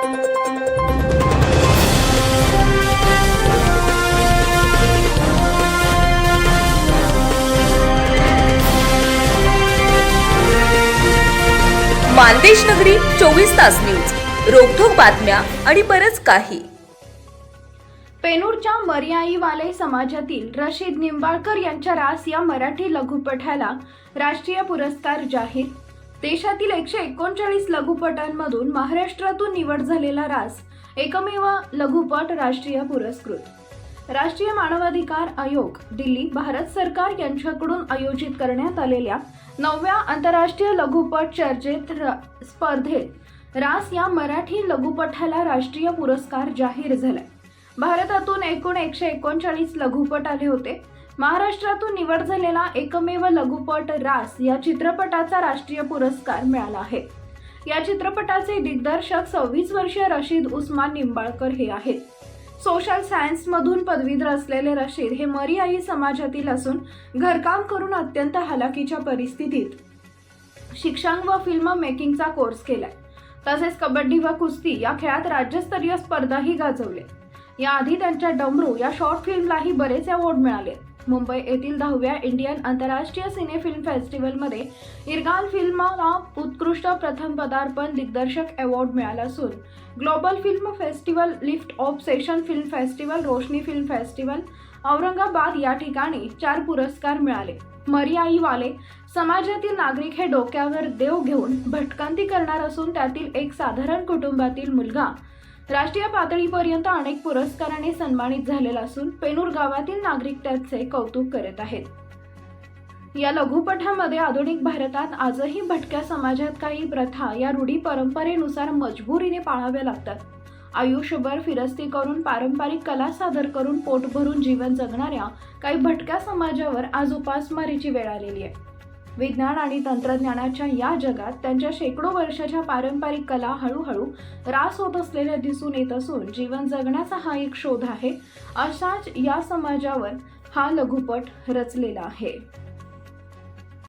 मानदेश नगरी 24 तास न्यूज, रोखोक बातम्या आणि बरच काही. पेनूरच्या मर्याईवाले समाजातील रशीद निंबाळकर यांच्या रास या मराठी लघुपटाला राष्ट्रीय पुरस्कार जाहीर. देशातील 139 लघुपटांमधून महाराष्ट्रातून निवड झालेला रास एकमेव लघुपट राष्ट्रीय पुरस्कृत. राष्ट्रीय मानवाधिकार आयोग दिल्ली भारत सरकार यांच्याकडून आयोजित करण्यात आलेल्या 9व्या आंतरराष्ट्रीय लघुपट चर्चेत स्पर्धेत रास या मराठी लघुपटाला राष्ट्रीय पुरस्कार जाहीर झालाय. भारतातून एकूण 139 लघुपट आले होते. महाराष्ट्रातून निवड झालेला एकमेव लघुपट रास या चित्रपटाचा राष्ट्रीय पुरस्कार मिळाला आहे. या चित्रपटाचे दिग्दर्शक 26 वर्षीय रशीद उस्मान निंबाळकर हे आहेत. सोशल सायन्स मधून पदवीधर असलेले रशीद हे मर्याई समाजातील असून घरकाम करून अत्यंत हालाकीच्या परिस्थितीत शिक्षण व फिल्म मेकिंगचा कोर्स केलाय. तसेच कबड्डी व कुस्ती या खेळात राज्यस्तरीय स्पर्धाही गाजवले. याआधी त्यांच्या डमरू या शॉर्ट फिल्मलाही बरेच अवॉर्ड मिळाले. मुंबई येथील 10व्या इंडियन आंतरराष्ट्रीय सिने फिल्म फेस्टिवलमध्ये इरगाल फिल्मला उत्कृष्ट प्रथम पदार्पण दिग्दर्शक अवॉर्ड मिळाला असून global film festival, lift off session film festival, Roshni film festival Aurangabad या ठिकाणी 4 पुरस्कार मिळाले. मर्याईवाले समाजातील नागरिक हे डोक्यावर देव घेऊन भटकंती करणार असून त्यातील एक साधारण कुटुंबातील मुलगा राष्ट्रीय पातळीपर्यंत अनेक पुरस्कारांनी सन्मानित झालेला असून पेनूर गावातील नागरिक त्याचे कौतुक करत आहेत. या लघुपटामध्ये आधुनिक भारतात आजही भटक्या समाजात काही प्रथा या रूढी परंपरेनुसार मजबुरीने पाळाव्या लागतात. आयुष्यभर फिरस्ती करून पारंपरिक कला सादर करून पोट भरून जीवन जगणाऱ्या काही भटक्या समाजावर आज उपासमारीची वेळ आलेली आहे. विज्ञान आणि तंत्रज्ञानाच्या या जगात त्यांच्या शेकडो वर्षाच्या पारंपरिक कला हळूहळू ऱ्हास होत असलेल्या दिसून येत असून जीवन जगण्याचा हा एक शोध आहे. अशाच या समाजावर हा लघुपट रचलेला आहे.